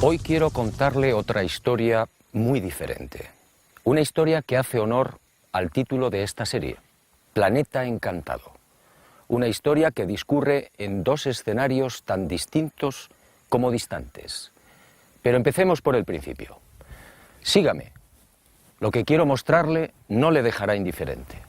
Hoy quiero contarle otra historia muy diferente. Una historia que hace honor al título de esta serie, Planeta Encantado. Una historia que discurre en dos escenarios tan distintos como distantes. Pero empecemos por el principio. Sígame. Lo que quiero mostrarle no le dejará indiferente.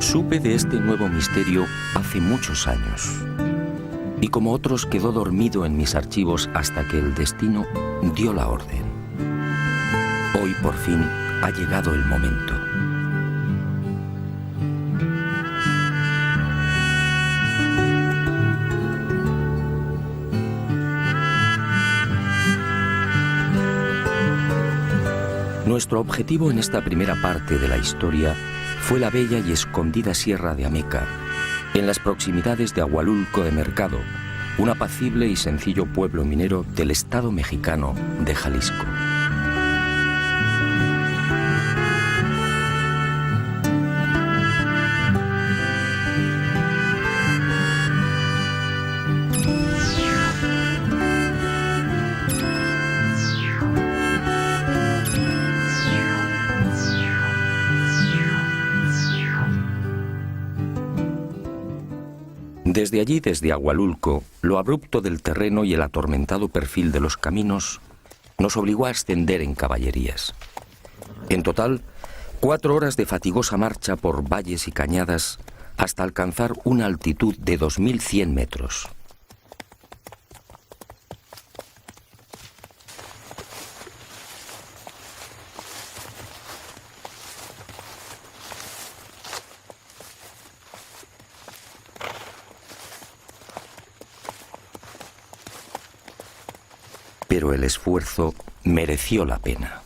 Supe de este nuevo misterio hace muchos años, y como otros quedó dormido en mis archivos hasta que el destino dio la orden. Hoy por fin ha llegado el momento. Nuestro objetivo en esta primera parte de la historia fue la bella y escondida Sierra de Ameca, en las proximidades de Ahualulco de Mercado, un apacible y sencillo pueblo minero del estado mexicano de Jalisco. Desde allí, desde Ahualulco, lo abrupto del terreno y el atormentado perfil de los caminos nos obligó a ascender en caballerías. En total, 4 horas de fatigosa marcha por valles y cañadas hasta alcanzar una altitud de 2100 metros. Pero el esfuerzo mereció la pena.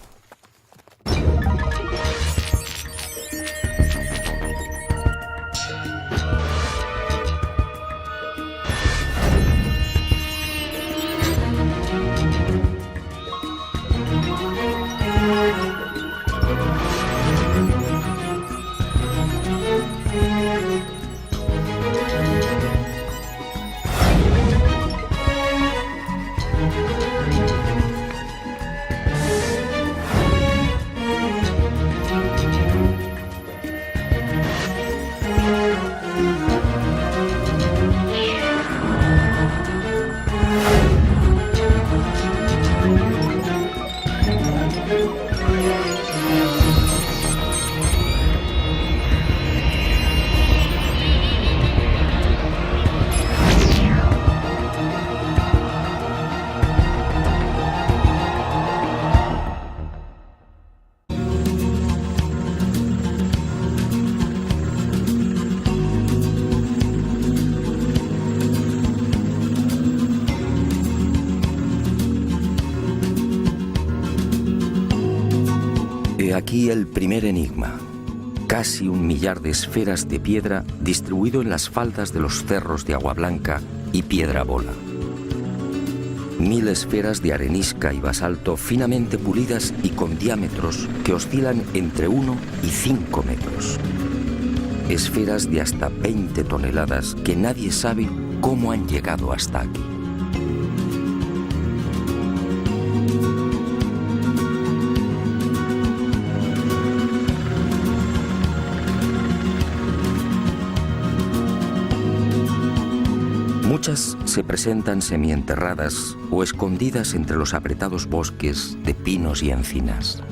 Aquí el primer enigma, casi 1 millar de esferas de piedra distribuido en las faldas de los cerros de Agua Blanca y Piedra Bola. 1000 esferas de arenisca y basalto finamente pulidas y con diámetros que oscilan entre 1 y 5 metros. Esferas de hasta 20 toneladas que nadie sabe cómo han llegado hasta aquí. Muchas se presentan semienterradas o escondidas entre los apretados bosques de pinos y encinas.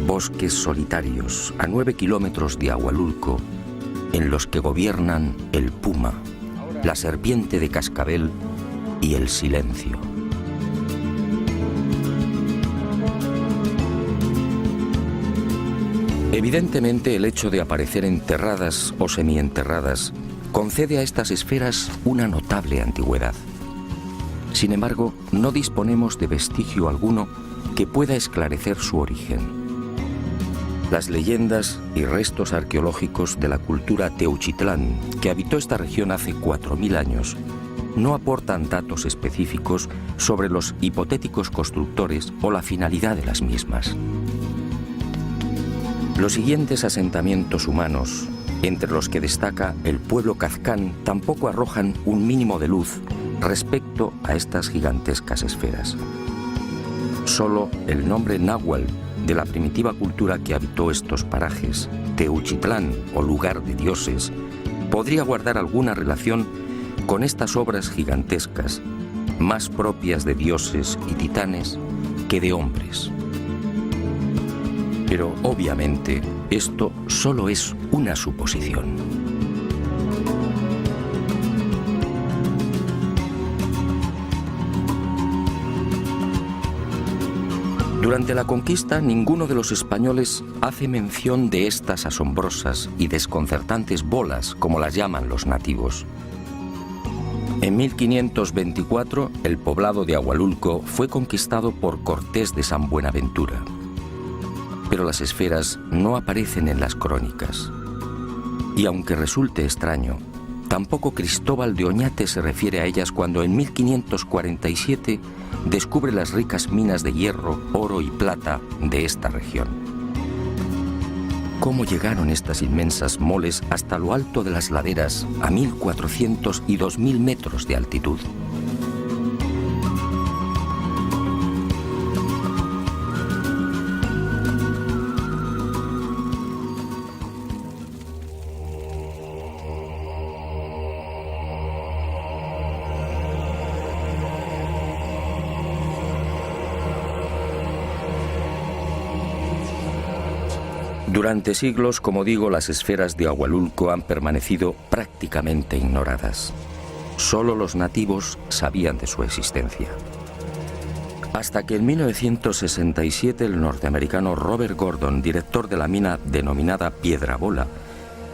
Bosques solitarios a 9 kilómetros de Ahualulco, en los que gobiernan el puma, la serpiente de cascabel y el silencio. Evidentemente, el hecho de aparecer enterradas o semienterradas concede a estas esferas una notable antigüedad. Sin embargo, no disponemos de vestigio alguno que pueda esclarecer su origen. Las leyendas y restos arqueológicos de la cultura Teuchitlán, que habitó esta región hace 4000 años, no aportan datos específicos sobre los hipotéticos constructores o la finalidad de las mismas. Los siguientes asentamientos humanos, entre los que destaca el pueblo Kazkán, tampoco arrojan un mínimo de luz respecto a estas gigantescas esferas. Solo el nombre náhuatl de la primitiva cultura que habitó estos parajes, Teuchitlán o lugar de dioses, podría guardar alguna relación con estas obras gigantescas, más propias de dioses y titanes que de hombres. Pero obviamente esto solo es una suposición. Durante la conquista, ninguno de los españoles hace mención de estas asombrosas y desconcertantes bolas, como las llaman los nativos. En 1524, el poblado de Ahualulco fue conquistado por Cortés de San Buenaventura. Pero las esferas no aparecen en las crónicas. Y aunque resulte extraño, tampoco Cristóbal de Oñate se refiere a ellas cuando en 1547 descubre las ricas minas de hierro, oro y plata de esta región. ¿Cómo llegaron estas inmensas moles hasta lo alto de las laderas a 1400 y 2000 metros de altitud? Durante siglos, como digo, las esferas de Ahualulco han permanecido prácticamente ignoradas. Solo los nativos sabían de su existencia. Hasta que en 1967 el norteamericano Robert Gordon, director de la mina denominada Piedra Bola,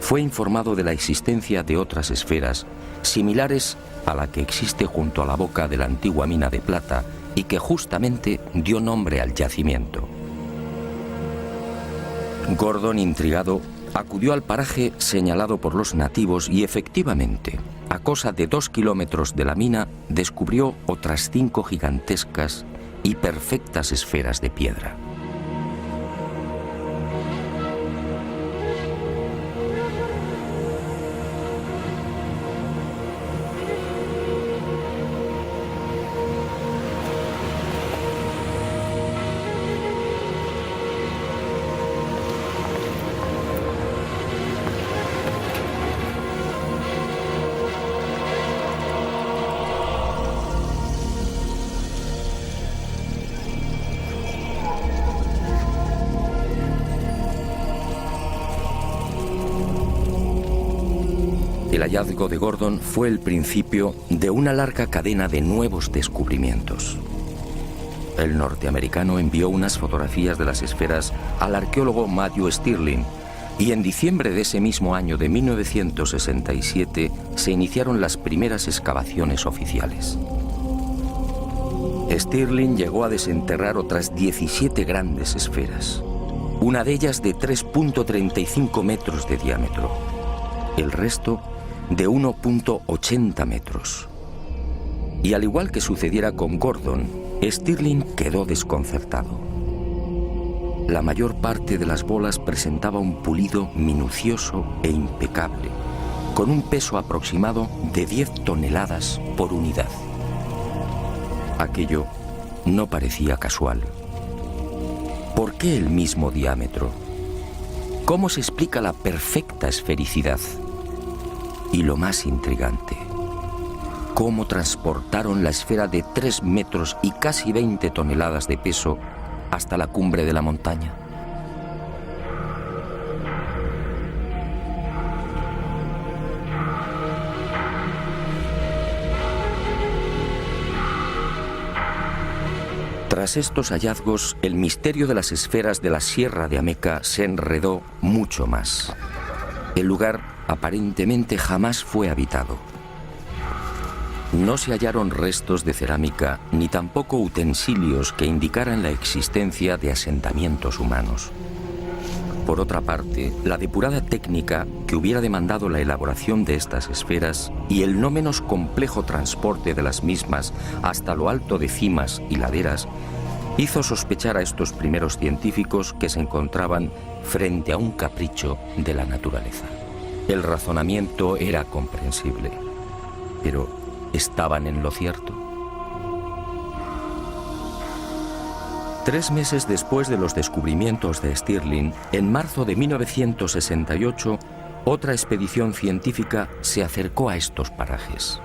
fue informado de la existencia de otras esferas similares a la que existe junto a la boca de la antigua mina de plata y que justamente dio nombre al yacimiento. Gordon, intrigado, acudió al paraje señalado por los nativos y efectivamente, a cosa de 2 kilómetros de la mina, descubrió otras 5 gigantescas y perfectas esferas de piedra. El hallazgo de Gordon fue el principio de una larga cadena de nuevos descubrimientos. El norteamericano envió unas fotografías de las esferas al arqueólogo Matthew Stirling y en diciembre de ese mismo año de 1967 se iniciaron las primeras excavaciones oficiales. Stirling llegó a desenterrar otras 17 grandes esferas, una de ellas de 3.35 metros de diámetro, el resto de 1.80 metros. Y al igual que sucediera con Gordon, Stirling quedó desconcertado. La mayor parte de las bolas presentaba un pulido minucioso e impecable, con un peso aproximado de 10 toneladas por unidad. Aquello no parecía casual. ¿Por qué el mismo diámetro? ¿Cómo se explica la perfecta esfericidad? Y lo más intrigante, ¿cómo transportaron la esfera de 3 metros y casi 20 toneladas de peso hasta la cumbre de la montaña? Tras estos hallazgos, el misterio de las esferas de la Sierra de Ameca se enredó mucho más. El lugar aparentemente jamás fue habitado. No se hallaron restos de cerámica ni tampoco utensilios que indicaran la existencia de asentamientos humanos. Por otra parte, la depurada técnica que hubiera demandado la elaboración de estas esferas y el no menos complejo transporte de las mismas hasta lo alto de cimas y laderas hizo sospechar a estos primeros científicos que se encontraban frente a un capricho de la naturaleza. El razonamiento era comprensible, pero ¿estaban en lo cierto? 3 meses después de los descubrimientos de Stirling, en marzo de 1968, otra expedición científica se acercó a estos parajes.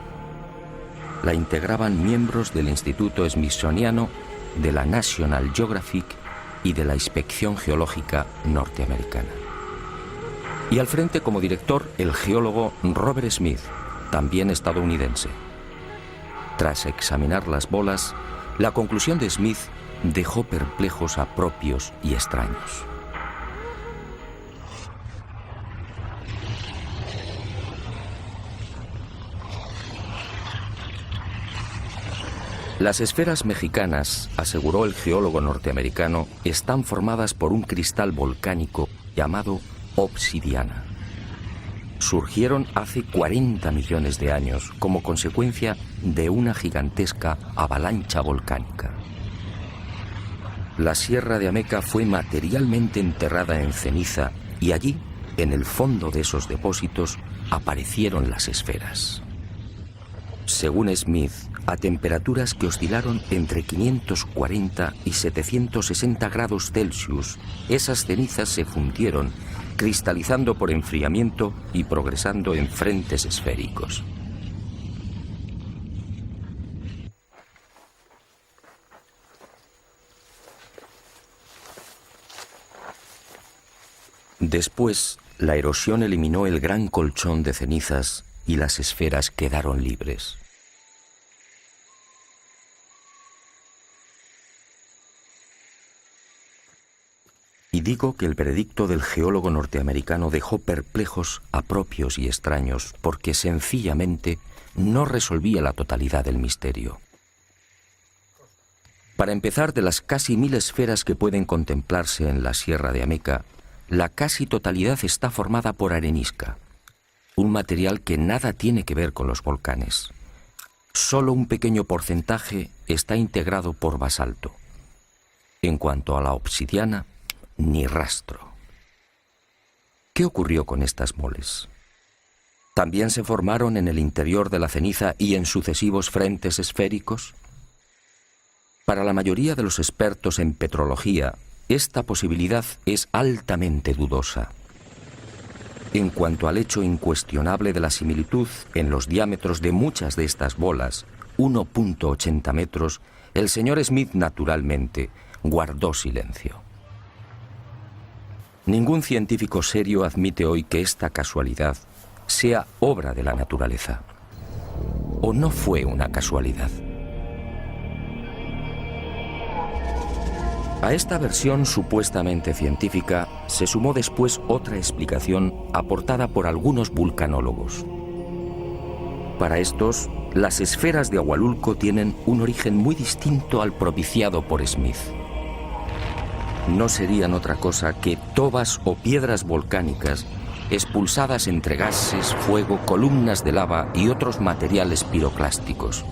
La integraban miembros del Instituto Smithsoniano, de la National Geographic y de la Inspección Geológica norteamericana. Y al frente como director el geólogo Robert Smith, también estadounidense. Tras examinar las bolas, la conclusión de Smith dejó perplejos a propios y extraños. Las esferas mexicanas, aseguró el geólogo norteamericano, están formadas por un cristal volcánico llamado obsidiana. Surgieron hace 40 millones de años como consecuencia de una gigantesca avalancha volcánica. La Sierra de Ameca fue materialmente enterrada en ceniza y allí, en el fondo de esos depósitos, aparecieron las esferas. Según Smith, a temperaturas que oscilaron entre 540 y 760 grados Celsius, esas cenizas se fundieron, cristalizando por enfriamiento y progresando en frentes esféricos. Después, la erosión eliminó el gran colchón de cenizas y las esferas quedaron libres. Y digo que el veredicto del geólogo norteamericano dejó perplejos a propios y extraños porque sencillamente no resolvía la totalidad del misterio. Para empezar, de las casi 1000 esferas que pueden contemplarse en la Sierra de Ameca, la casi totalidad está formada por arenisca, un material que nada tiene que ver con los volcanes. Solo un pequeño porcentaje está integrado por basalto. En cuanto a la obsidiana, ni rastro. ¿Qué ocurrió con estas moles? ¿También se formaron en el interior de la ceniza y en sucesivos frentes esféricos? Para la mayoría de los expertos en petrología, esta posibilidad es altamente dudosa. En cuanto al hecho incuestionable de la similitud en los diámetros de muchas de estas bolas, 1.80 metros, el señor Smith naturalmente guardó silencio. Ningún científico serio admite hoy que esta casualidad sea obra de la naturaleza. ¿O no fue una casualidad? A esta versión supuestamente científica se sumó después otra explicación aportada por algunos vulcanólogos. Para estos, las esferas de Ahualulco tienen un origen muy distinto al propiciado por Smith. No serían otra cosa que tobas o piedras volcánicas expulsadas entre gases, fuego, columnas de lava y otros materiales piroclásticos.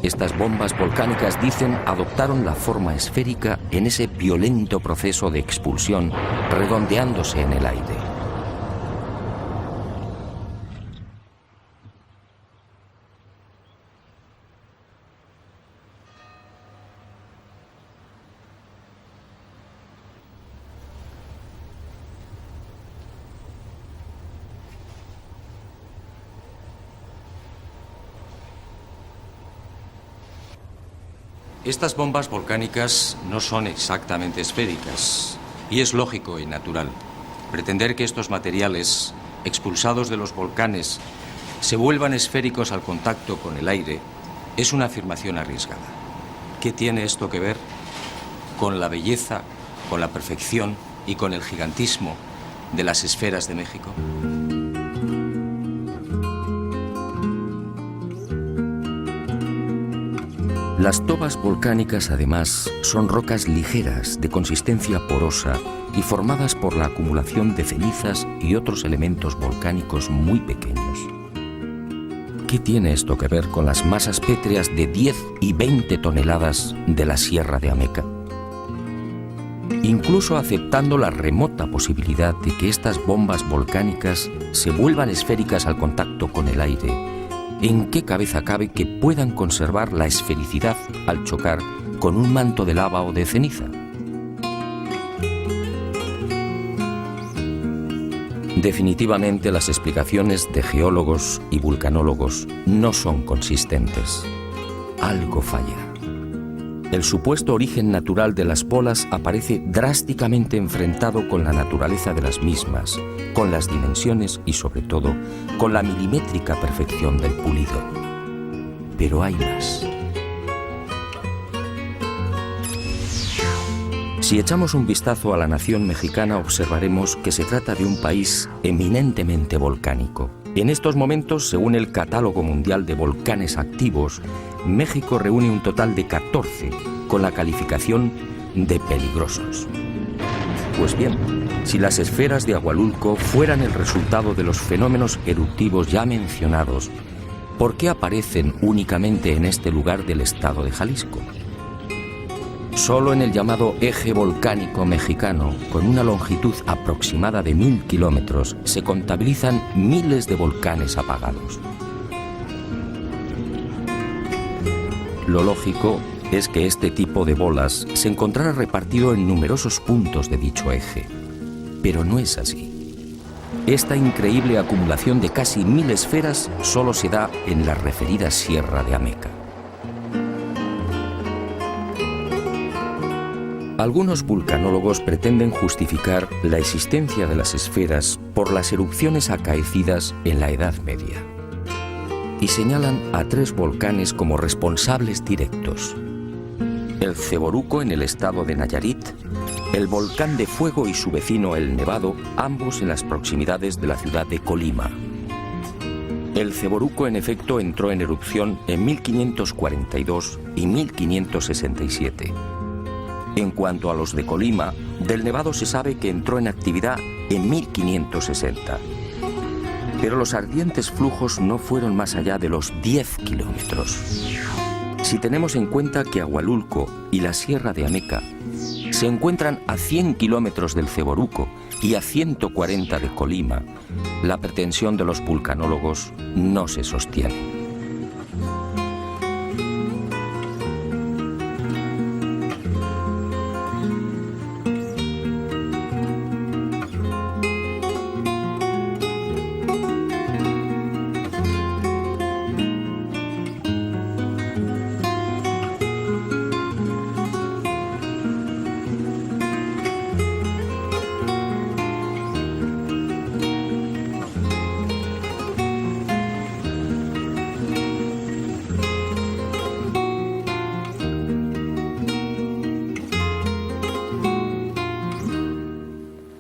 Estas bombas volcánicas, dicen, adoptaron la forma esférica en ese violento proceso de expulsión, redondeándose en el aire. Estas bombas volcánicas no son exactamente esféricas, y es lógico y natural. Pretender que estos materiales, expulsados de los volcanes, se vuelvan esféricos al contacto con el aire es una afirmación arriesgada. ¿Qué tiene esto que ver con la belleza, con la perfección y con el gigantismo de las esferas de México? Las tobas volcánicas, además, son rocas ligeras, de consistencia porosa y formadas por la acumulación de cenizas y otros elementos volcánicos muy pequeños. ¿Qué tiene esto que ver con las masas pétreas de 10 y 20 toneladas de la Sierra de Ameca? Incluso aceptando la remota posibilidad de que estas bombas volcánicas se vuelvan esféricas al contacto con el aire, ¿en qué cabeza cabe que puedan conservar la esfericidad al chocar con un manto de lava o de ceniza? Definitivamente las explicaciones de geólogos y vulcanólogos no son consistentes. Algo falla. El supuesto origen natural de las bolas aparece drásticamente enfrentado con la naturaleza de las mismas, con las dimensiones y, sobre todo, con la milimétrica perfección del pulido. Pero hay más. Si echamos un vistazo a la nación mexicana, observaremos que se trata de un país eminentemente volcánico. En estos momentos, según el Catálogo Mundial de Volcanes Activos, México reúne un total de 14, con la calificación de peligrosos. Pues bien, si las esferas de Agualulco fueran el resultado de los fenómenos eruptivos ya mencionados, ¿por qué aparecen únicamente en este lugar del estado de Jalisco? Solo en el llamado eje volcánico mexicano, con una longitud aproximada de 1000 kilómetros, se contabilizan miles de volcanes apagados. Lo lógico es que este tipo de bolas se encontrara repartido en numerosos puntos de dicho eje. Pero no es así. Esta increíble acumulación de casi 1000 esferas solo se da en la referida Sierra de Ameca. Algunos vulcanólogos pretenden justificar la existencia de las esferas por las erupciones acaecidas en la Edad Media y señalan a 3 volcanes como responsables directos: el Ceboruco en el estado de Nayarit, el Volcán de Fuego y su vecino el Nevado, ambos en las proximidades de la ciudad de Colima. El Ceboruco, en efecto, entró en erupción en 1542 y 1567. En cuanto a los de Colima, del Nevado se sabe que entró en actividad en 1560. Pero los ardientes flujos no fueron más allá de los 10 kilómetros. Si tenemos en cuenta que Agualulco y la Sierra de Ameca se encuentran a 100 kilómetros del Ceboruco y a 140 de Colima, la pretensión de los vulcanólogos no se sostiene.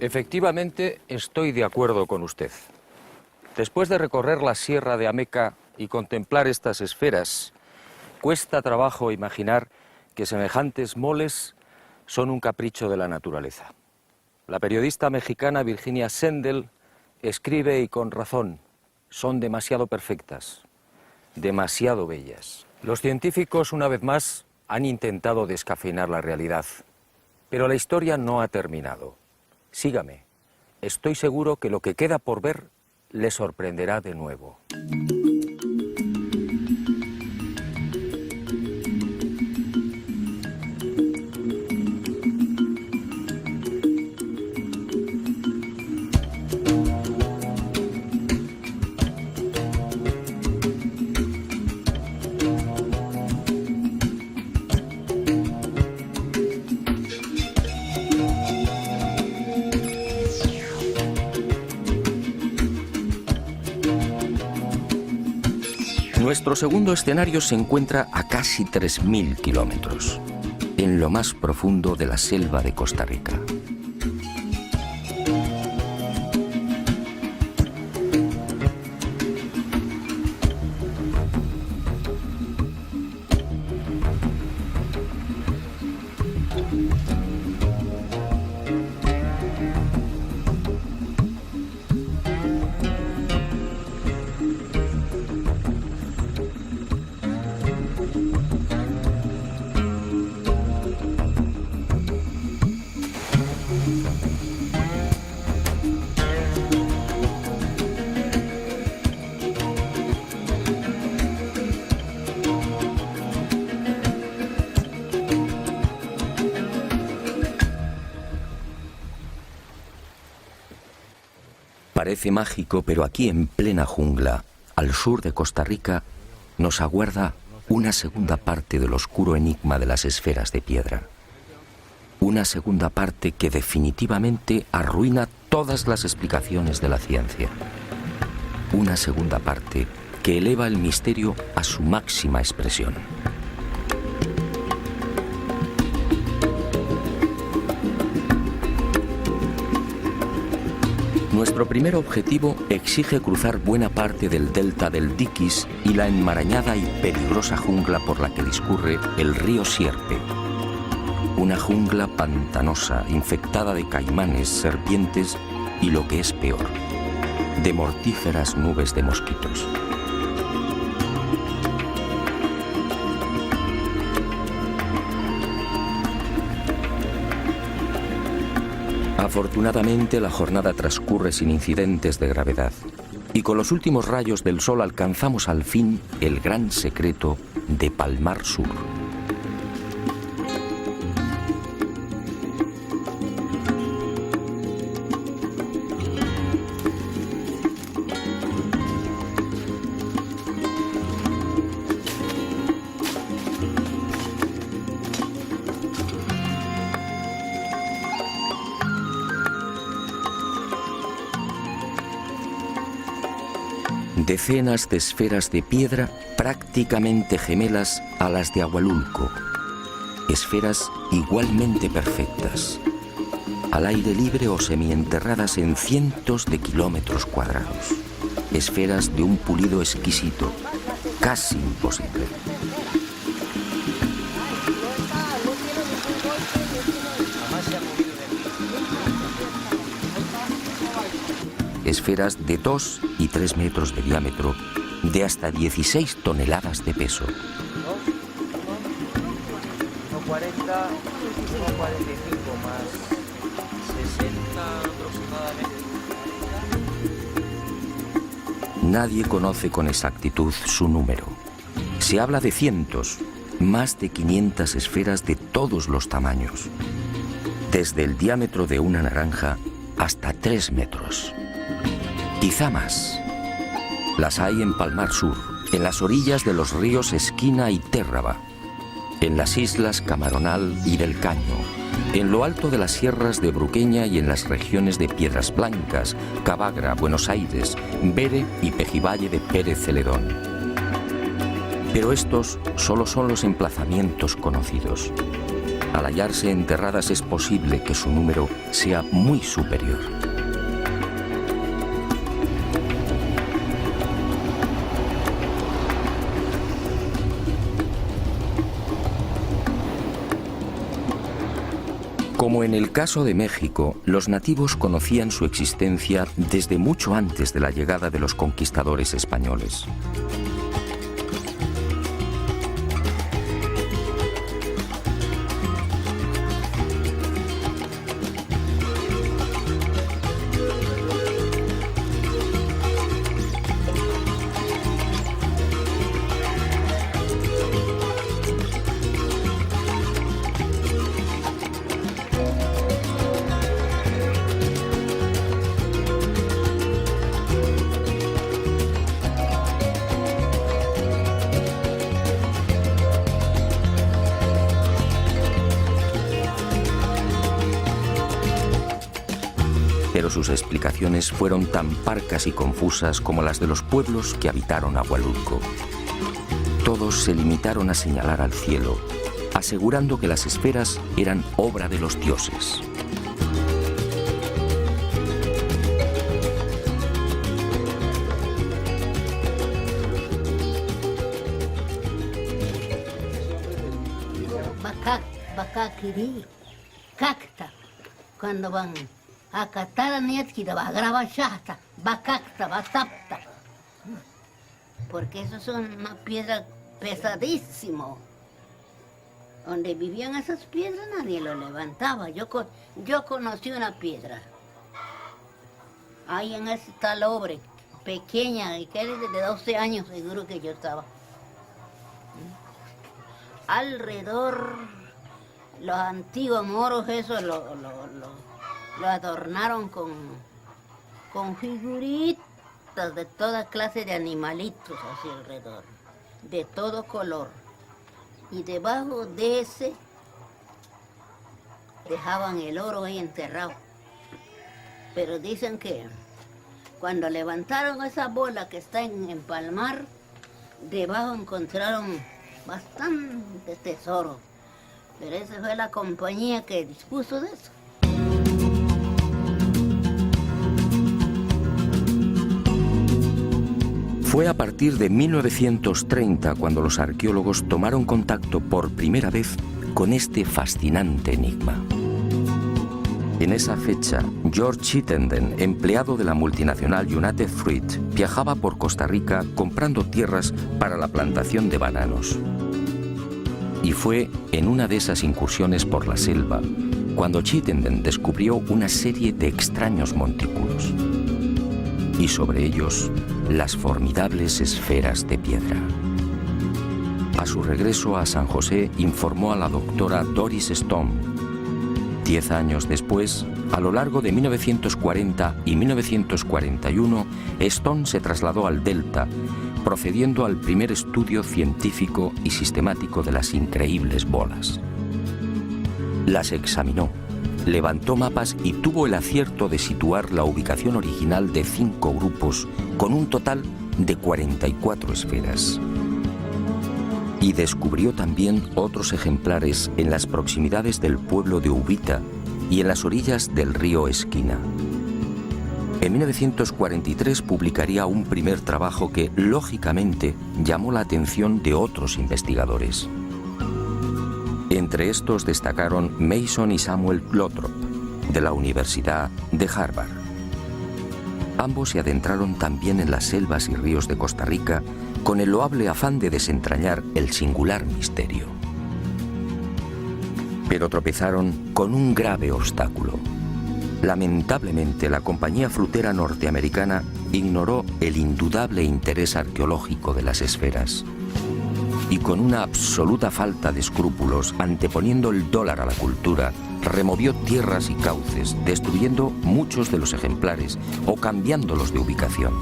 Efectivamente, estoy de acuerdo con usted. Después de recorrer la Sierra de Ameca y contemplar estas esferas, cuesta trabajo imaginar que semejantes moles son un capricho de la naturaleza. La periodista mexicana Virginia Sendel escribe, y con razón, son demasiado perfectas, demasiado bellas. Los científicos, una vez más, han intentado descafeinar la realidad, pero la historia no ha terminado. Sígame. Estoy seguro que lo que queda por ver le sorprenderá de nuevo. Nuestro segundo escenario se encuentra a casi 3000 kilómetros, en lo más profundo de la selva de Costa Rica. Parece mágico, pero aquí en plena jungla, al sur de Costa Rica, nos aguarda una segunda parte del oscuro enigma de las esferas de piedra. Una segunda parte que definitivamente arruina todas las explicaciones de la ciencia. Una segunda parte que eleva el misterio a su máxima expresión. Nuestro primer objetivo exige cruzar buena parte del delta del Diquis y la enmarañada y peligrosa jungla por la que discurre el río Sierpe. Una jungla pantanosa, infectada de caimanes, serpientes y, lo que es peor, de mortíferas nubes de mosquitos. Afortunadamente, la jornada transcurre sin incidentes de gravedad y con los últimos rayos del sol alcanzamos al fin el gran secreto de Palmar Sur. Decenas de esferas de piedra prácticamente gemelas a las de Ahualulco. Esferas igualmente perfectas, al aire libre o semienterradas en cientos de kilómetros cuadrados. Esferas de un pulido exquisito, casi imposible. Esferas de 2 y 3 metros de diámetro, de hasta 16 toneladas de peso. 40, 45 más 60 aproximadamente. Nadie conoce con exactitud su número. Se habla de cientos, más de 500 esferas de todos los tamaños, desde el diámetro de una naranja hasta 3 metros. Quizá más. Las hay en Palmar Sur, en las orillas de los ríos Esquina y Térraba, en las islas Camaronal y del Caño, en lo alto de las sierras de Bruqueña y en las regiones de Piedras Blancas, Cavagra, Buenos Aires, Bere y Pejivalle de Pérez Celedón. Pero estos solo son los emplazamientos conocidos. Al hallarse enterradas es posible que su número sea muy superior. Como en el caso de México, los nativos conocían su existencia desde mucho antes de la llegada de los conquistadores españoles. Pero sus explicaciones fueron tan parcas y confusas como las de los pueblos que habitaron Ahualulco. Todos se limitaron a señalar al cielo, asegurando que las esferas eran obra de los dioses. Bakakiri, cacta, cuando van a catar a Nietzsche, va a grabar shasta, bakakta, batapta. Porque esos son una piedra pesadísimo. Donde vivían esas piedras nadie lo levantaba. Yo conocí una piedra. Ahí en ese talobre, pequeña, y que era de 12 años seguro que yo estaba. Alrededor, los antiguos moros esos lo adornaron con con figuritas de toda clase de animalitos hacia alrededor, de todo color. Y debajo de ese dejaban el oro ahí enterrado. Pero dicen que cuando levantaron esa bola que está en Palmar, debajo encontraron bastante tesoro. Pero esa fue la compañía que dispuso de eso. Fue a partir de 1930 cuando los arqueólogos tomaron contacto por primera vez con este fascinante enigma. En esa fecha, George Chittenden, empleado de la multinacional United Fruit, viajaba por Costa Rica comprando tierras para la plantación de bananos. Y fue en una de esas incursiones por la selva cuando Chittenden descubrió una serie de extraños montículos. Y sobre ellos, las formidables esferas de piedra. A su regreso a San José, informó a la doctora Doris Stone. 10 años después, a lo largo de 1940 y 1941, Stone se trasladó al Delta, procediendo al primer estudio científico y sistemático de las increíbles bolas. Las examinó, levantó mapas y tuvo el acierto de situar la ubicación original de 5 grupos con un total de 44 esferas. Y descubrió también otros ejemplares en las proximidades del pueblo de Ubita y en las orillas del río Esquina. En 1943 publicaría un primer trabajo que, lógicamente, llamó la atención de otros investigadores. Entre estos destacaron Mason y Samuel Lothrop, de la Universidad de Harvard. Ambos se adentraron también en las selvas y ríos de Costa Rica con el loable afán de desentrañar el singular misterio. Pero tropezaron con un grave obstáculo. Lamentablemente, la compañía frutera norteamericana ignoró el indudable interés arqueológico de las esferas. Y con una absoluta falta de escrúpulos, anteponiendo el dólar a la cultura, removió tierras y cauces, destruyendo muchos de los ejemplares o cambiándolos de ubicación.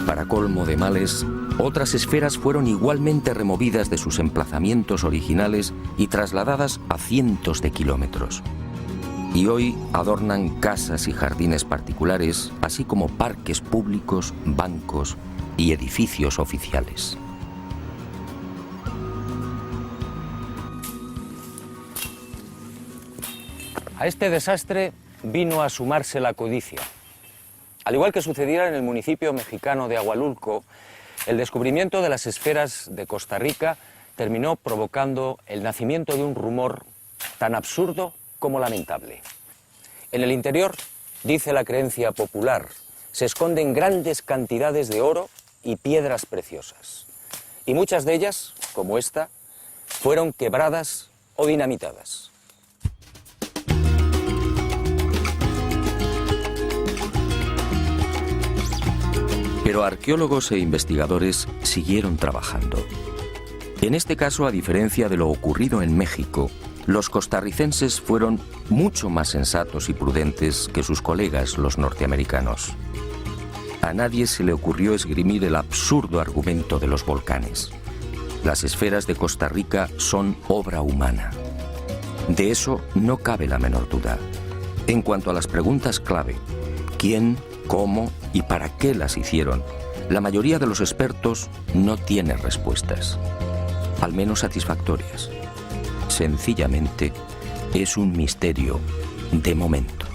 Para colmo de males, otras esferas fueron igualmente removidas de sus emplazamientos originales y trasladadas a cientos de kilómetros. Y hoy adornan casas y jardines particulares, así como parques públicos, bancos y edificios oficiales. A este desastre vino a sumarse la codicia. Al igual que sucediera en el municipio mexicano de Agualulco, el descubrimiento de las esferas de Costa Rica terminó provocando el nacimiento de un rumor tan absurdo como lamentable. En el interior, dice la creencia popular, se esconden grandes cantidades de oro y piedras preciosas. Y muchas de ellas, como esta, fueron quebradas o dinamitadas. Pero arqueólogos e investigadores siguieron trabajando. En este caso, a diferencia de lo ocurrido en México, los costarricenses fueron mucho más sensatos y prudentes que sus colegas los norteamericanos. A nadie se le ocurrió esgrimir el absurdo argumento de los volcanes. Las esferas de Costa Rica son obra humana. De eso no cabe la menor duda. En cuanto a las preguntas clave, ¿quién, cómo y para qué las hicieron? La mayoría de los expertos no tiene respuestas, al menos satisfactorias. Sencillamente, es un misterio de momento.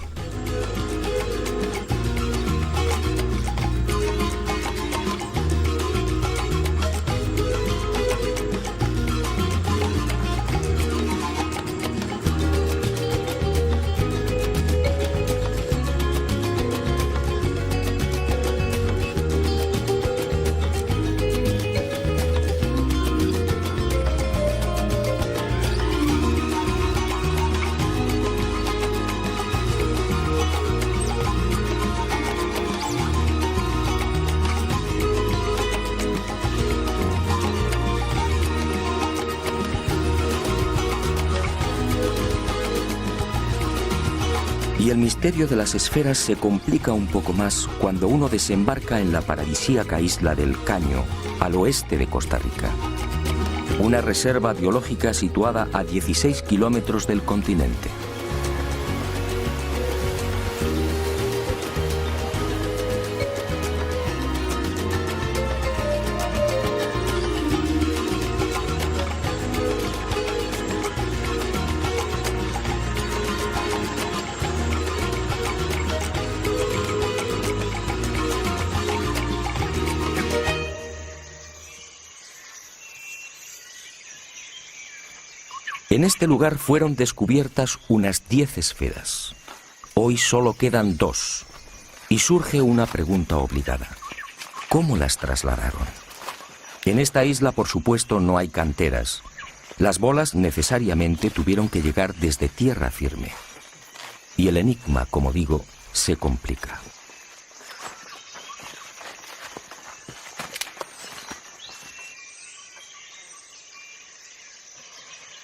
Y el misterio de las esferas se complica un poco más cuando uno desembarca en la paradisíaca isla del Caño, al oeste de Costa Rica. Una reserva biológica situada a 16 kilómetros del continente. En este lugar fueron descubiertas unas 10 esferas. Hoy solo quedan 2. Y surge una pregunta obligada. ¿Cómo las trasladaron? En esta isla, por supuesto, no hay canteras. Las bolas necesariamente tuvieron que llegar desde tierra firme. Y el enigma, como digo, se complica.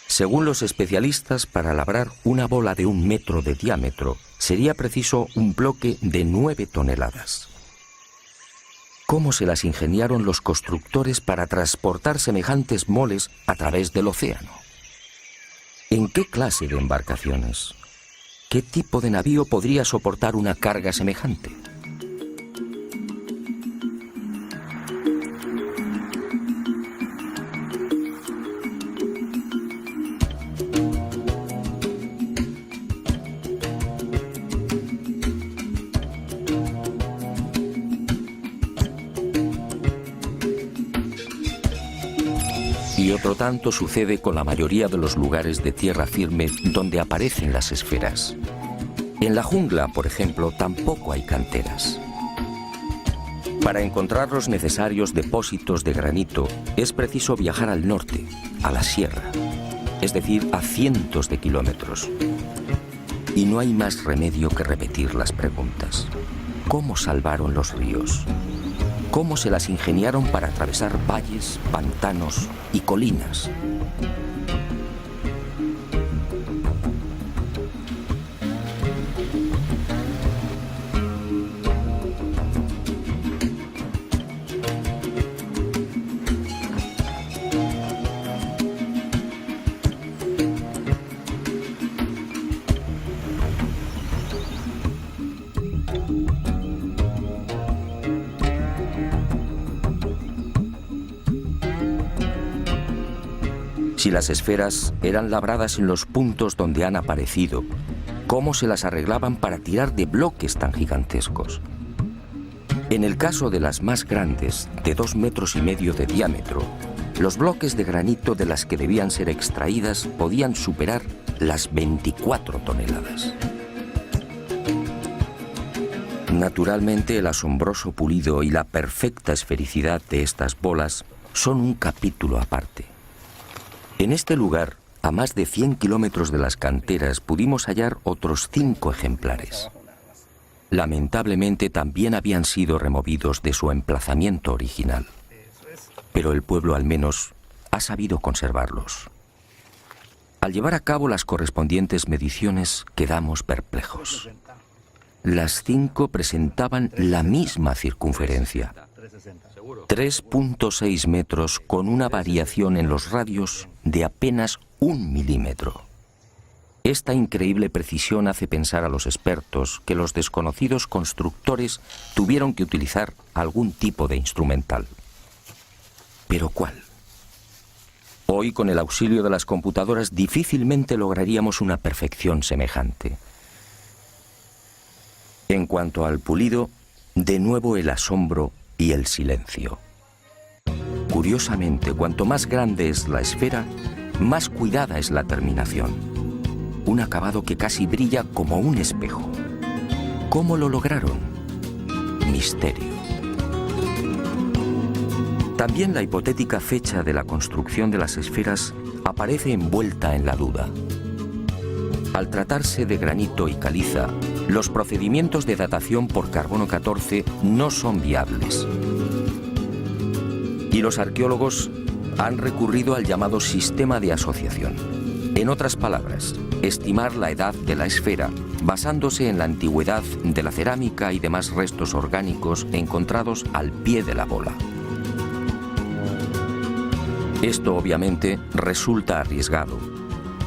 Según los especialistas, para labrar una bola de 1 metro de diámetro, sería preciso un bloque de 9 toneladas. ¿Cómo se las ingeniaron los constructores para transportar semejantes moles a través del océano? ¿En qué clase de embarcaciones? ¿Qué tipo de navío podría soportar una carga semejante? Y otro tanto sucede con la mayoría de los lugares de tierra firme donde aparecen las esferas. En la jungla, por ejemplo, tampoco hay canteras. Para encontrar los necesarios depósitos de granito es preciso viajar al norte, a la sierra, es decir, a cientos de kilómetros. Y no hay más remedio que repetir las preguntas. ¿Cómo salvaron los ríos? ¿Cómo se las ingeniaron para atravesar valles, pantanos y colinas? Si las esferas eran labradas en los puntos donde han aparecido, ¿cómo se las arreglaban para tirar de bloques tan gigantescos? En el caso de las más grandes, de 2,5 metros de diámetro, los bloques de granito de las que debían ser extraídas podían superar las 24 toneladas. Naturalmente, el asombroso pulido y la perfecta esfericidad de estas bolas son un capítulo aparte. En este lugar, a más de 100 kilómetros de las canteras, pudimos hallar otros 5 ejemplares. Lamentablemente también habían sido removidos de su emplazamiento original. Pero el pueblo al menos ha sabido conservarlos. Al llevar a cabo las correspondientes mediciones, quedamos perplejos. Las 5 presentaban la misma circunferencia. 3,6 metros con una variación en los radios de apenas 1 milímetro. Esta increíble precisión hace pensar a los expertos que los desconocidos constructores tuvieron que utilizar algún tipo de instrumental. ¿Pero cuál? Hoy, con el auxilio de las computadoras, difícilmente lograríamos una perfección semejante. En cuanto al pulido, de nuevo el asombro y el silencio. Curiosamente, cuanto más grande es la esfera, más cuidada es la terminación. Un acabado que casi brilla como un espejo. ¿Cómo lo lograron? Misterio. También la hipotética fecha de la construcción de las esferas aparece envuelta en la duda. Al tratarse de granito y caliza, los procedimientos de datación por carbono 14 no son viables. Y los arqueólogos han recurrido al llamado sistema de asociación. En otras palabras, estimar la edad de la esfera basándose en la antigüedad de la cerámica y demás restos orgánicos encontrados al pie de la bola. Esto obviamente resulta arriesgado.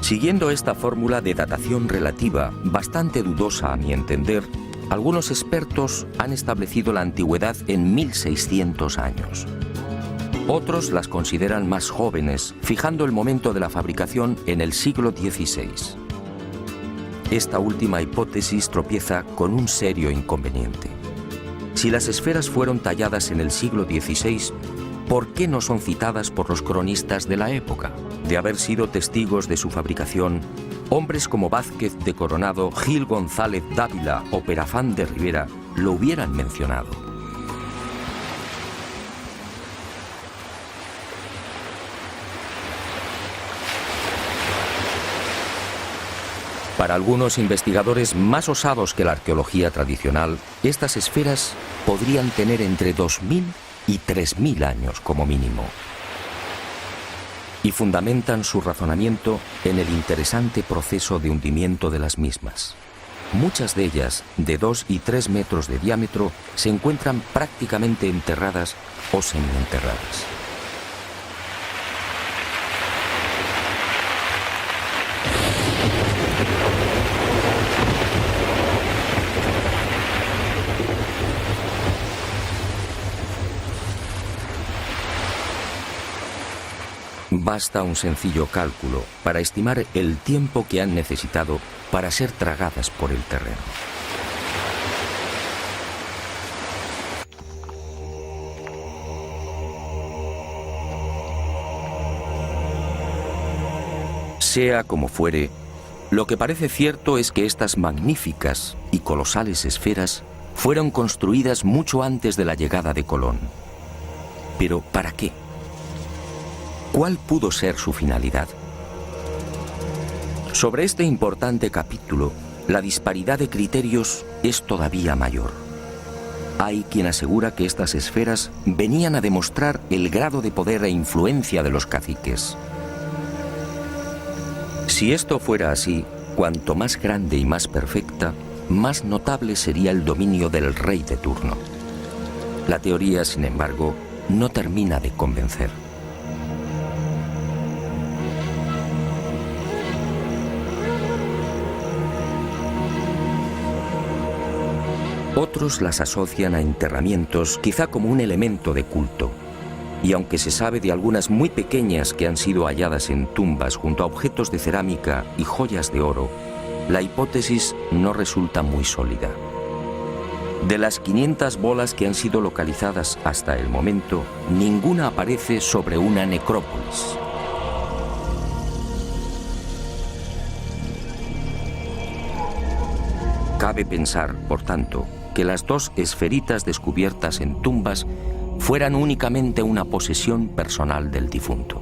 Siguiendo esta fórmula de datación relativa, bastante dudosa a mi entender, algunos expertos han establecido la antigüedad en 1600 años. Otros las consideran más jóvenes, fijando el momento de la fabricación en el siglo XVI. Esta última hipótesis tropieza con un serio inconveniente. Si las esferas fueron talladas en el siglo XVI, ¿por qué no son citadas por los cronistas de la época? De haber sido testigos de su fabricación, hombres como Vázquez de Coronado, Gil González Dávila o Perafán de Rivera lo hubieran mencionado. Para algunos investigadores más osados que la arqueología tradicional, estas esferas podrían tener entre 2000 y 3000 años como mínimo. Y fundamentan su razonamiento en el interesante proceso de hundimiento de las mismas. Muchas de ellas, de 2 y 3 metros de diámetro, se encuentran prácticamente enterradas o semienterradas. Basta un sencillo cálculo para estimar el tiempo que han necesitado para ser tragadas por el terreno. Sea como fuere, lo que parece cierto es que estas magníficas y colosales esferas fueron construidas mucho antes de la llegada de Colón. ¿Pero para qué? ¿Cuál pudo ser su finalidad? Sobre este importante capítulo, la disparidad de criterios es todavía mayor. Hay quien asegura que estas esferas venían a demostrar el grado de poder e influencia de los caciques. Si esto fuera así, cuanto más grande y más perfecta, más notable sería el dominio del rey de turno. La teoría, sin embargo, no termina de convencer. Otros las asocian a enterramientos, quizá como un elemento de culto. Y aunque se sabe de algunas muy pequeñas que han sido halladas en tumbas junto a objetos de cerámica y joyas de oro, la hipótesis no resulta muy sólida. De las 500 bolas que han sido localizadas hasta el momento, ninguna aparece sobre una necrópolis. Cabe pensar, por tanto, que las 2 esferitas descubiertas en tumbas fueran únicamente una posesión personal del difunto.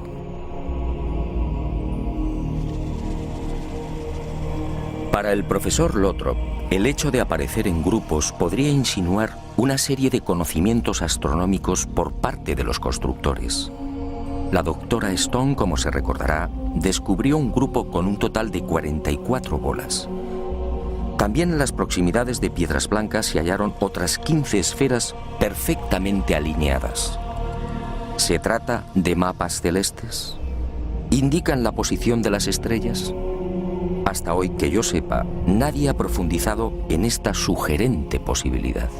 Para el profesor Lothrop, el hecho de aparecer en grupos podría insinuar una serie de conocimientos astronómicos por parte de los constructores. La doctora Stone, como se recordará, descubrió un grupo con un total de 44 bolas. También en las proximidades de Piedras Blancas se hallaron otras 15 esferas perfectamente alineadas. ¿Se trata de mapas celestes? ¿Indican la posición de las estrellas? Hasta hoy, que yo sepa, nadie ha profundizado en esta sugerente posibilidad.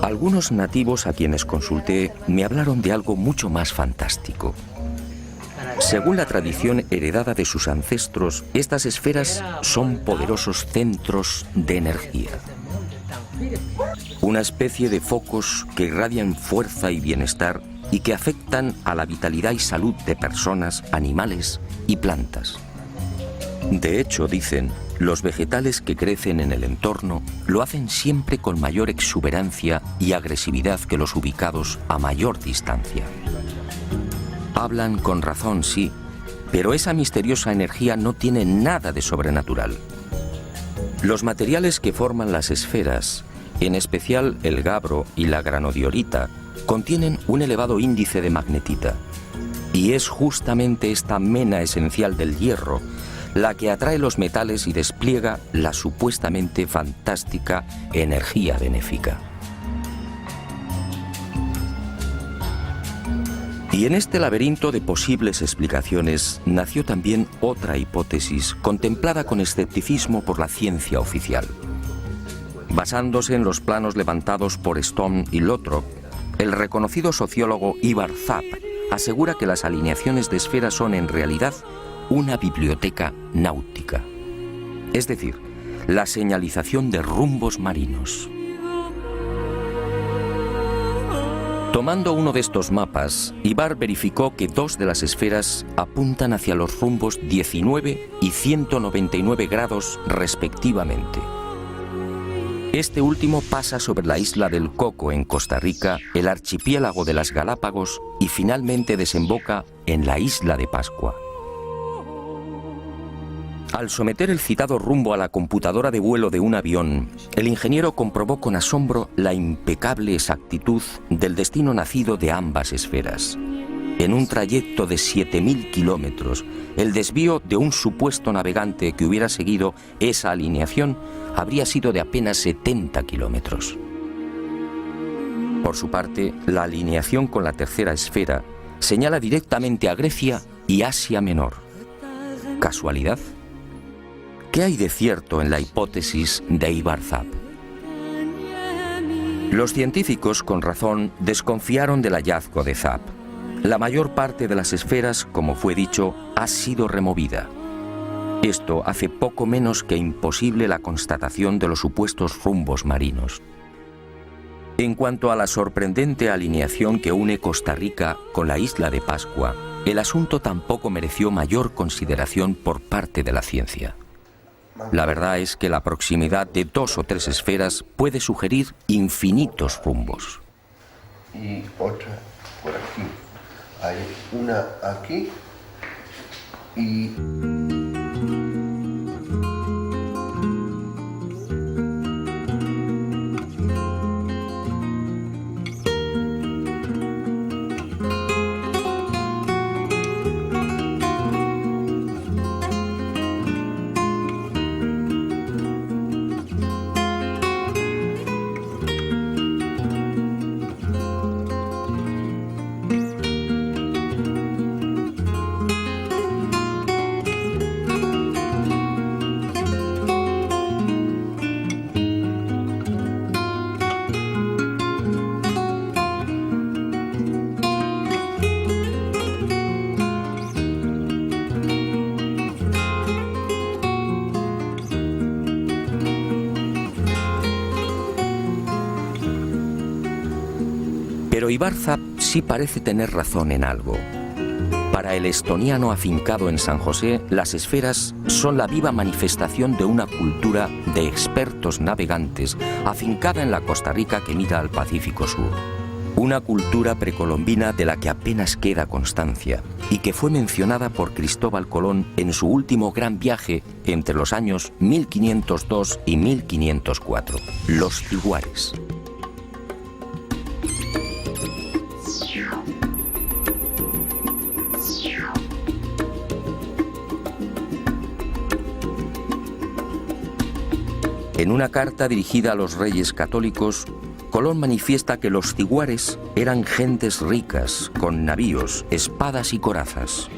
Algunos nativos a quienes consulté me hablaron de algo mucho más fantástico. Según la tradición heredada de sus ancestros, estas esferas son poderosos centros de energía. Una especie de focos que irradian fuerza y bienestar y que afectan a la vitalidad y salud de personas, animales y plantas. De hecho, dicen, los vegetales que crecen en el entorno lo hacen siempre con mayor exuberancia y agresividad que los ubicados a mayor distancia. Hablan con razón, sí, pero esa misteriosa energía no tiene nada de sobrenatural. Los materiales que forman las esferas, en especial el gabro y la granodiorita, contienen un elevado índice de magnetita. Y es justamente esta mena esencial del hierro la que atrae los metales y despliega la supuestamente fantástica energía benéfica. Y en este laberinto de posibles explicaciones nació también otra hipótesis contemplada con escepticismo por la ciencia oficial. Basándose en los planos levantados por Stone y Lothrop, el reconocido sociólogo Ivar Zapp asegura que las alineaciones de esferas son en realidad una biblioteca náutica, es decir, la señalización de rumbos marinos. Tomando uno de estos mapas, Ivar verificó que dos de las esferas apuntan hacia los rumbos 19 y 199 grados respectivamente. Este último pasa sobre la isla del Coco en Costa Rica, el archipiélago de las Galápagos y finalmente desemboca en la isla de Pascua. Al someter el citado rumbo a la computadora de vuelo de un avión, el ingeniero comprobó con asombro la impecable exactitud del destino nacido de ambas esferas. En un trayecto de 7.000 kilómetros, el desvío de un supuesto navegante que hubiera seguido esa alineación habría sido de apenas 70 kilómetros. Por su parte, la alineación con la tercera esfera señala directamente a Grecia y Asia Menor. ¿Casualidad? ¿Qué hay de cierto en la hipótesis de Ivar Zapp? Los científicos, con razón, desconfiaron del hallazgo de Zapp. La mayor parte de las esferas, como fue dicho, ha sido removida. Esto hace poco menos que imposible la constatación de los supuestos rumbos marinos. En cuanto a la sorprendente alineación que une Costa Rica con la isla de Pascua, el asunto tampoco mereció mayor consideración por parte de la ciencia. La verdad es que la proximidad de dos o tres esferas puede sugerir infinitos rumbos. Y otra por aquí. Hay una aquí y... Pero Ivar Zapp sí parece tener razón en algo. Para el estoniano afincado en San José, las esferas son la viva manifestación de una cultura de expertos navegantes afincada en la Costa Rica que mira al Pacífico Sur. Una cultura precolombina de la que apenas queda constancia y que fue mencionada por Cristóbal Colón en su último gran viaje entre los años 1502 y 1504, los Tiguares. En una carta dirigida a los reyes católicos, Colón manifiesta que los tiguares eran gentes ricas, con navíos, espadas y corazas.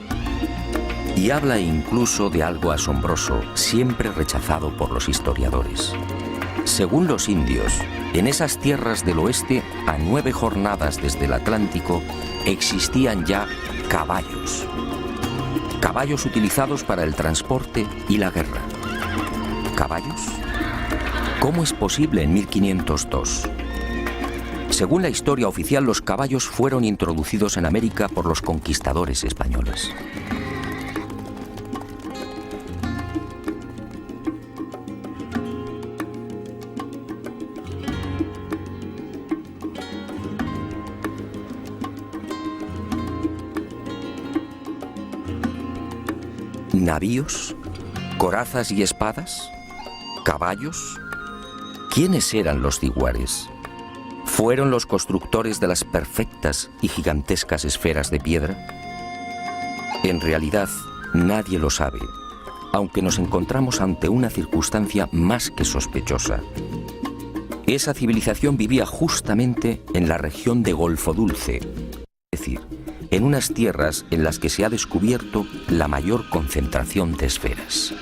Y habla incluso de algo asombroso, siempre rechazado por los historiadores. Según los indios, en esas tierras del oeste, a 9 jornadas desde el Atlántico, existían ya caballos. Caballos utilizados para el transporte y la guerra. ¿Caballos? ¿Cómo es posible en 1502? Según la historia oficial, los caballos fueron introducidos en América por los conquistadores españoles. ¿Navíos? ¿Corazas y espadas? ¿Caballos? ¿Quiénes eran los ciguares? ¿Fueron los constructores de las perfectas y gigantescas esferas de piedra? En realidad, nadie lo sabe, aunque nos encontramos ante una circunstancia más que sospechosa. Esa civilización vivía justamente en la región de Golfo Dulce, es decir, en unas tierras en las que se ha descubierto la mayor concentración de esferas.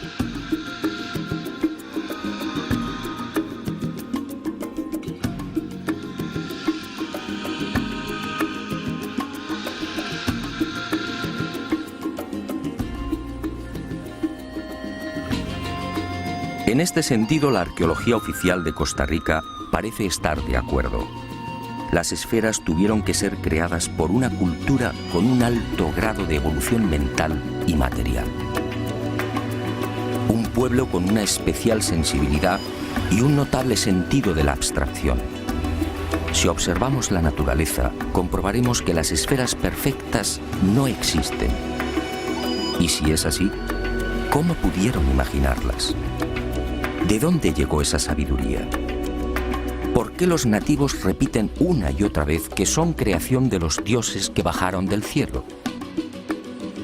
En este sentido, la arqueología oficial de Costa Rica parece estar de acuerdo. Las esferas tuvieron que ser creadas por una cultura con un alto grado de evolución mental y material. Un pueblo con una especial sensibilidad y un notable sentido de la abstracción. Si observamos la naturaleza, comprobaremos que las esferas perfectas no existen. Y si es así, ¿cómo pudieron imaginarlas? ¿De dónde llegó esa sabiduría? ¿Por qué los nativos repiten una y otra vez que son creación de los dioses que bajaron del cielo?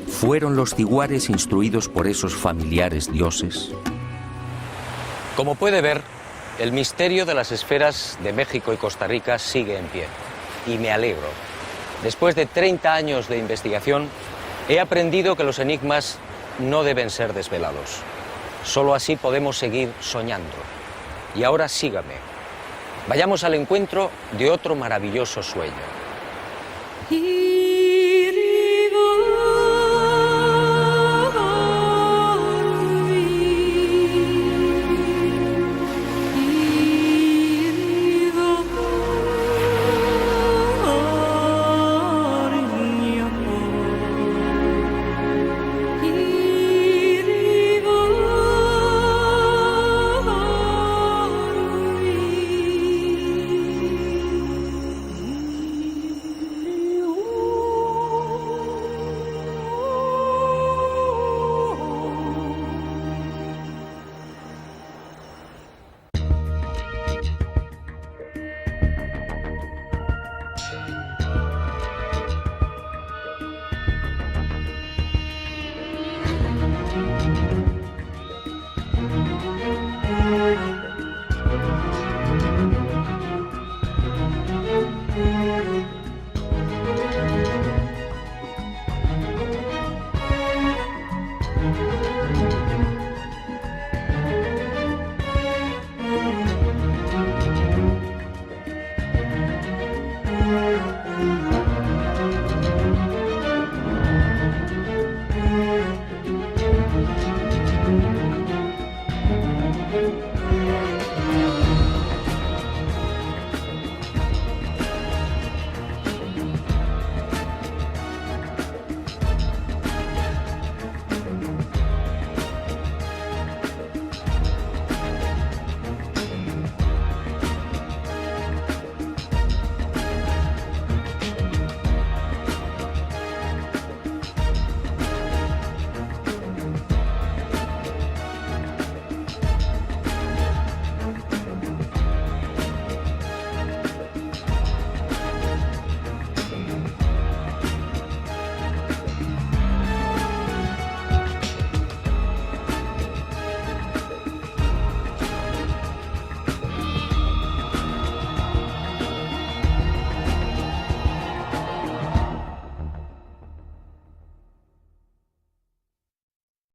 ¿Fueron los ciguares instruidos por esos familiares dioses? Como puede ver, el misterio de las esferas de México y Costa Rica sigue en pie. Y me alegro. Después de 30 años de investigación, he aprendido que los enigmas no deben ser desvelados. Solo así podemos seguir soñando. Y ahora sígame. Vayamos al encuentro de otro maravilloso sueño.